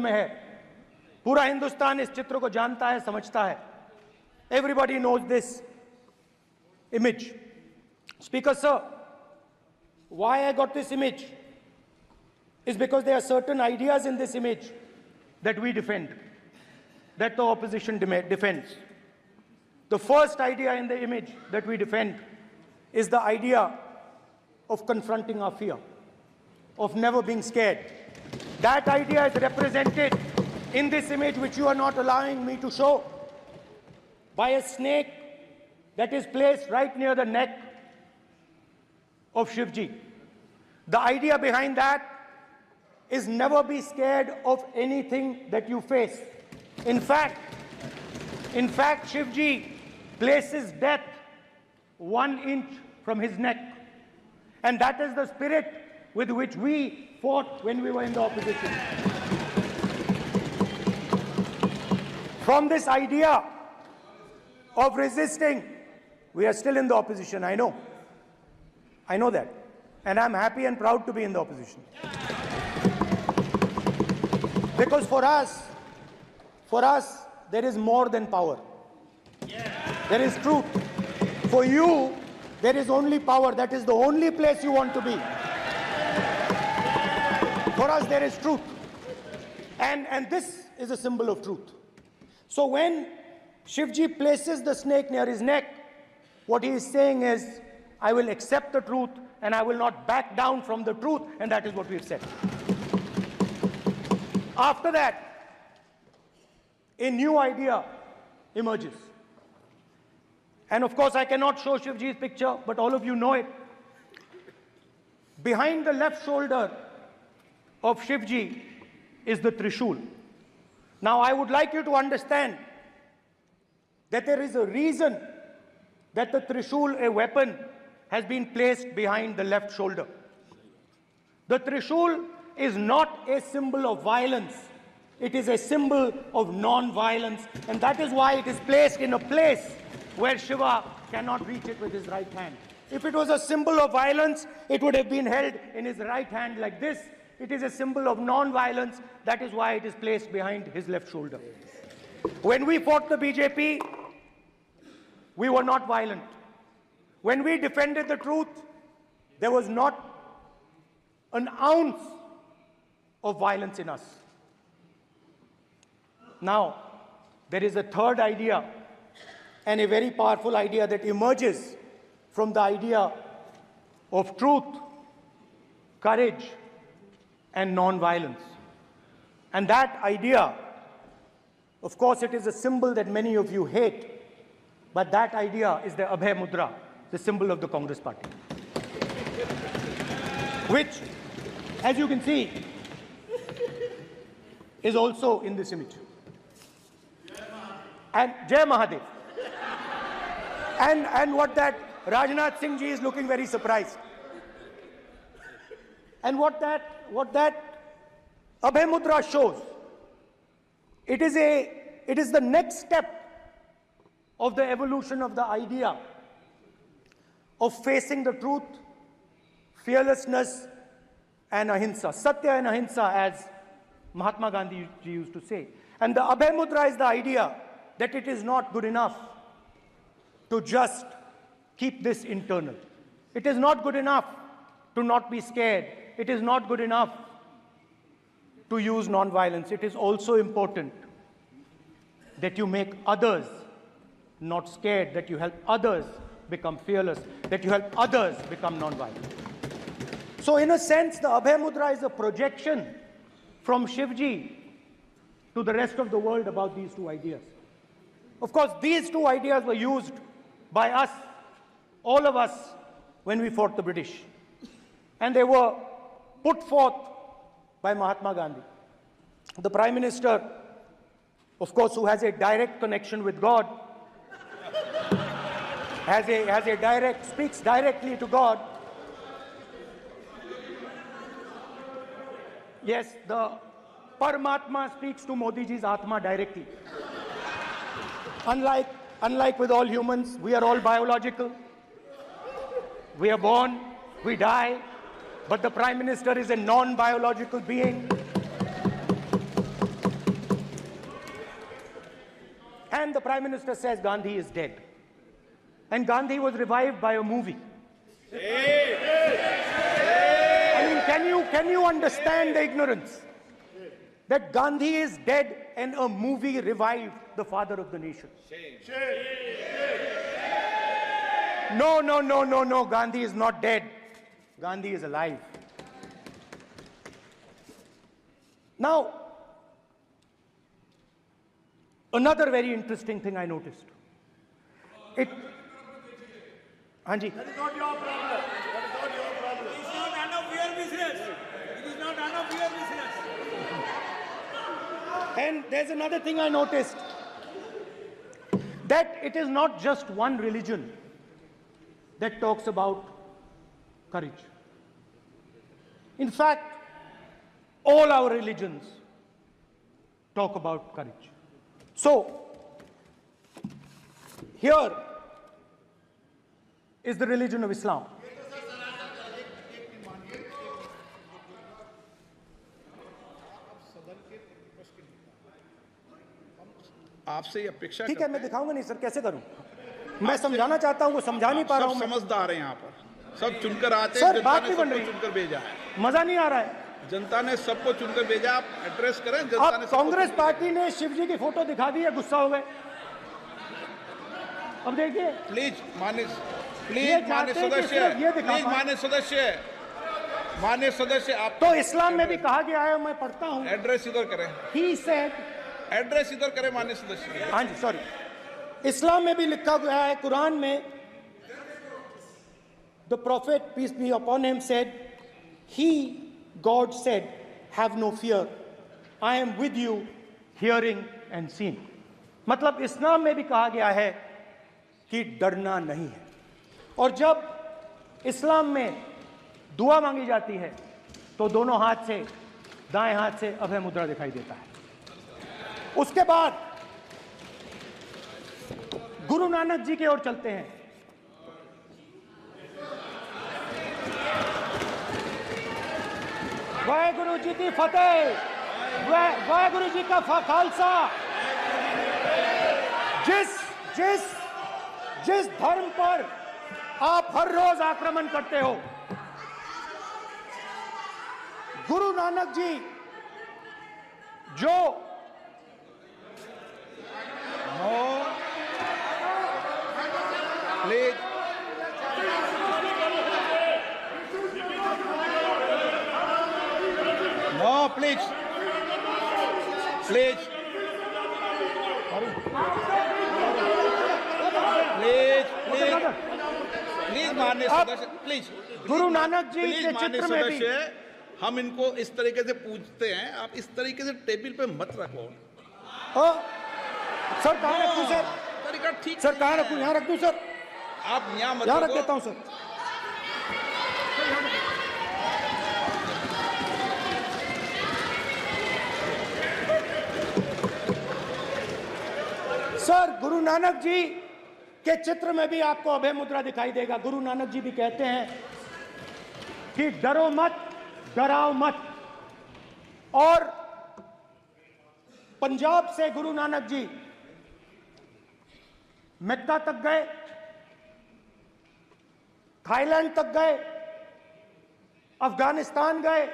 में है, पूरा हिंदुस्तान इस चित्र को जानता है, समझता है. Everybody knows this image. Speaker sir, why I got this image is because there are certain ideas in this image that we defend, that the opposition defends. The first idea in the image that we defend is the idea of confronting our fear, of never being scared. That idea is represented in this image, which you are not allowing me to show, by a snake that is placed right near the neck of Shivji. The idea behind that is never be scared of anything that you face. In fact, Shivji places death 1 inch from his neck. And that is the spirit with which we fought when we were in the opposition. From this idea of resisting, we are still in the opposition, I know. I know that. And I'm happy and proud to be in the opposition. Because for us, there is more than power. There is truth. For you, there is only power. That is the only place you want to be. For us, there is truth. And this is a symbol of truth. So when Shivji places the snake near his neck, what he is saying is, I will accept the truth and I will not back down from the truth, and that is what we have said. After that, a new idea emerges. And of course, I cannot show Shivji's picture, but all of you know it. Behind the left shoulder of Shivji is the Trishul. Now, I would like you to understand that there is a reason that the Trishul, a weapon, has been placed behind the left shoulder. The Trishul is not a symbol of violence. It is a symbol of non-violence, and that is why it is placed in a place where Shiva cannot reach it with his right hand. If it was a symbol of violence, it would have been held in his right hand like this. It is a symbol of non-violence. That is why it is placed behind his left shoulder. When we fought the BJP, we were not violent. When we defended the truth, there was not an ounce of violence in us. Now, there is a third idea, and a very powerful idea that emerges from the idea of truth, courage, and non-violence. And that idea, of course, it is a symbol that many of you hate, but that idea is the Abhay Mudra, the symbol of the Congress party, which, as you can see, is also in this image. And Jai Mahadev. And what that Rajnath Singh ji is looking very surprised. And what that Abhay Mudra shows, it is the next step of the evolution of the idea of facing the truth, fearlessness, and ahimsa. Satya and ahimsa, as Mahatma Gandhi ji used to say. And the Abhay Mudra is the idea that it is not good enough to just keep this internal. It is not good enough to not be scared. It is not good enough to use non-violence. It is also important that you make others not scared, that you help others become fearless, that you help others become non-violent. So in a sense, the Abhay Mudra is a projection from Shivji to the rest of the world about these two ideas. Of course, these two ideas were used by us, all of us, when we fought the British. And they were put forth by Mahatma Gandhi. The Prime Minister, of course, who has a direct connection with God, speaks directly to God. Yes, the Paramatma speaks to Modi ji's Atma directly. Unlike with all humans, we are all biological. We are born, we die, but the Prime Minister is a non-biological being. and the Prime Minister says Gandhi is dead. And Gandhi was revived by a movie. I mean, can you understand the ignorance? That Gandhi is dead and a movie revived the father of the nation. No, Gandhi is not dead. Gandhi is alive. Now, another very interesting thing I noticed. Anji. That is not your problem. That is not your problem. It is not none of your business. It is not none of your business. And there's another thing I noticed. That it is not just one religion that talks about courage. In fact, all our religions talk about courage. So, here is the religion of Islam. आपसे अपेक्षा ठीक है, मैं दिखाऊंगा नहीं sir, कैसे करूं? मैं समझाना चाहता हूं, वो समझा नहीं पा रहा हूं। सब समझदार हैं यहाँ पर, सब चुनकर आते हैं। सर, बात नहीं बन रही, चुनकर भेजा है, मजा नहीं आ रहा है। जनता ने सबको चुनकर भेजा, आप एड्रेस करें। जनता ने कांग्रेस पार्टी ने शिव जी की फोटो दिखा दी है, गुस्सा हो गए। अब देखिए, प्लीज मान्य सदस्य आप तो इस्लाम में भी कहा गया है, मैं पढ़ता हूं, एड्रेस इधर करें। He said, एड्रेस इधर करें मान्य सदस्य। हाँ जी, सॉरी, इस्लाम में भी लिखा गया है, कुरान में, the prophet peace be upon him said, God said, have no fear, I am with you, hearing and seeing. मतलब इस्लाम में भी कहा गया है कि डरना नहीं है। और जब इस्लाम में दुआ मांगी जाती है तो दोनों हाथ से, दाएं हाथ से अभय मुद्रा दिखाई देता है। उसके बाद गुरु नानक जी की ओर चलते हैं। वाहेगुरु जी की फतेह, वाहेगुरु जी का खालसा। जिस धर्म पर आप हर रोज आक्रमण करते हो, गुरु नानक जी जो प्लीज माननीय सदस्य, प्लीज गुरु नानक जी के चित्र में भी हम इनको इस तरीके से पूछते हैं, आप इस तरीके से टेबल पे मत रखो। सर कहाँ रखूं सर? तरीका ठीक सर कहाँ रखूं? यहाँ रख दूं सर? आप यहाँ मत यहाँ रख देता हूँ सर। सर, गुरु नानक जी के चित्र में भी आपको अभय मुद्रा दिखाई देगा। गुरु नानक जी भी कहते हैं कि डरो मत, डराओ मत। और पंजाब से गुरु नानक जी मक्का तक गए, थाईलैंड तक गए, अफगानिस्तान गए,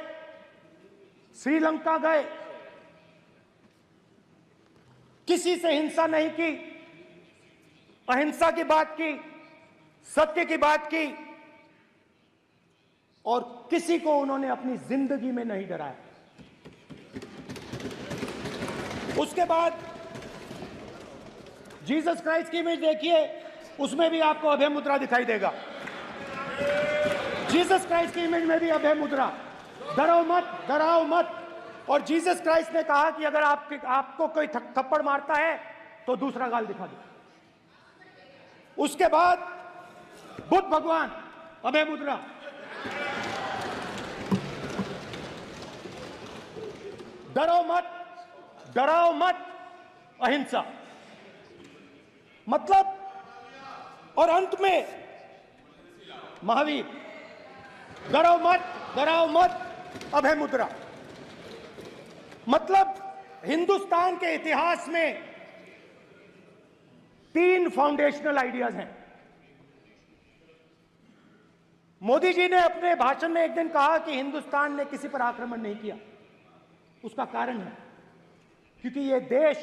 श्रीलंका गए, किसी से हिंसा नहीं की, अहिंसा की बात की, सत्य की बात की, और किसी को उन्होंने अपनी जिंदगी में नहीं डराया। उसके बाद जीसस क्राइस्ट की इमेज देखिए, उसमें भी आपको अभय मुद्रा दिखाई देगा। जीसस क्राइस्ट की इमेज में भी अभय मुद्रा, डरो मत, डराओ मत। और जीसस क्राइस्ट ने कहा कि अगर आपको कोई थप्पड़ मारता है तो दूसरा गाल दिखा दो। उसके बाद बुद्ध भगवान, अभय मुद्रा। डरो मत, डराओ मत, अहिंसा। मतलब, और अंत में महावीर, डरो मत, डराओ मत, अभय मुद्रा। मतलब हिंदुस्तान के इतिहास में 3 फाउंडेशनल आइडियाज हैं। मोदी जी ने अपने भाषण में एक दिन कहा कि हिंदुस्तान ने किसी पर आक्रमण नहीं किया। उसका कारण है क्योंकि यह देश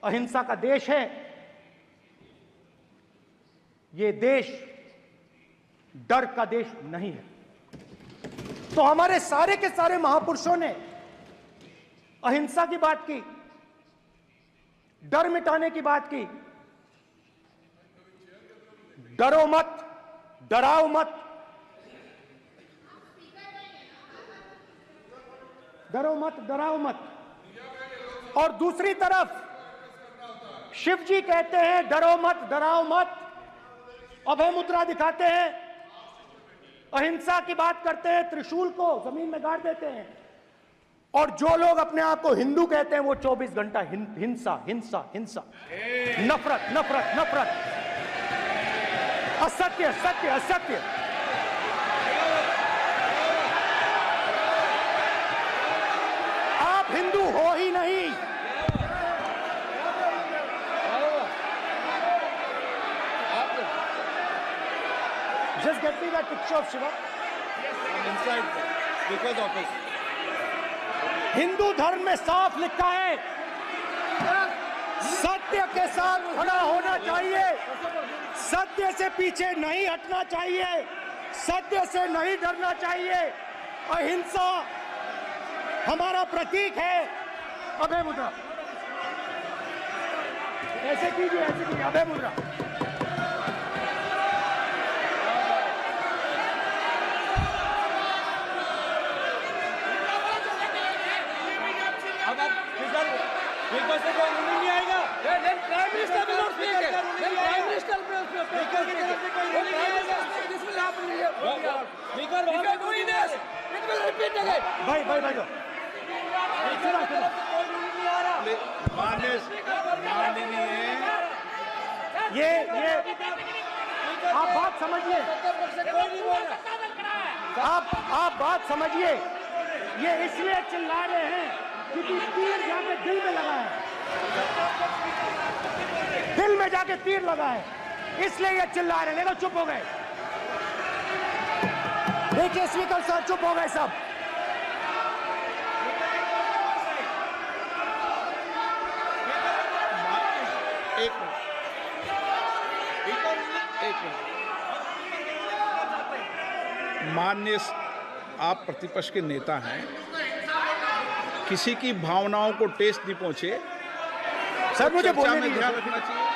अहिंसा का देश है। यह देश डर का देश नहीं है। तो हमारे सारे के सारे महापुरुषों ने अहिंसा की बात की, डर मिटाने की बात की। डरो मत, डराओ मत, डरो मत, डराओ मत। और दूसरी तरफ शिव जी कहते हैं डरो मत, डराओ मत, अभय मुद्रा दिखाते हैं, अहिंसा की बात करते हैं, त्रिशूल को जमीन में गाड़ देते हैं। और जो लोग अपने आप को हिंदू कहते हैं वो 24 घंटा हिंसा हिंसा हिंसा, नफरत नफरत नफरत, असत्य सत्य असत्य। आप हिंदू हो ही नहीं। Just get me that picture of Shiva. Inside, because of it. Hindu धर्म में साफ लिखा है सत्य के साथ खड़ा होना चाहिए, सत्य से पीछे नहीं हटना चाहिए, सत्य से नहीं डरना चाहिए। अहिंसा हमारा प्रतीक है। अभय मुद्रा ऐसे कीजिए, अभय मुद्रा। बिल्कुल से कोई रूलिंग नहीं आएगा। Prime minister will not speak. Prime minister will speak. कोई रूलिंग नहीं आएगा। This will happen here. Speaker वहां पे doing this, it will repeat again. भाई कोई रूलिंग नहीं आ रहा। माननीय ये आप बात समझिए, कोई नहीं बोल रहा। आप बात समझिए। ये इसलिए चिल्ला रहे हैं क्योंकि तीर जाके दिल में लगा है, दिल में जाके तीर लगा है, इसलिए ये चिल्ला रहे हैं। देखो चुप हो गए, देखिए स्पीकर साहब चुप हो गए सब। एक मिनट। माननीय आप प्रतिपक्ष के नेता हैं, किसी की भावनाओं को ठेस नहीं पहुंचे। सर मुझे चर्चा बोलने में दीजिए। ध्यान रखना चाहिए।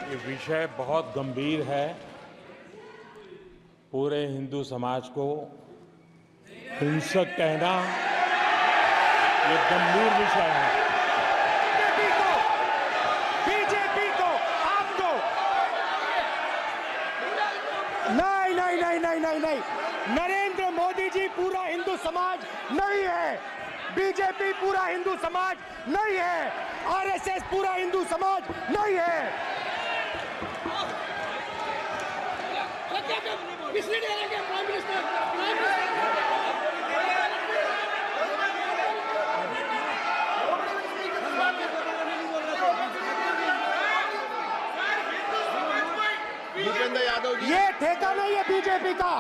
ये विषय बहुत गंभीर है। पूरे हिंदू समाज को हिंसक कहना ये गंभीर विषय है। बीजेपी को आपको नहीं, नरेंद्र मोदी जी पूरा हिंदू समाज नहीं है, बीजेपी पूरा हिंदू समाज नहीं है, आरएसएस पूरा हिंदू समाज नहीं है। भूपेंद्र यादव जी ये ठेका नहीं है बीजेपी का।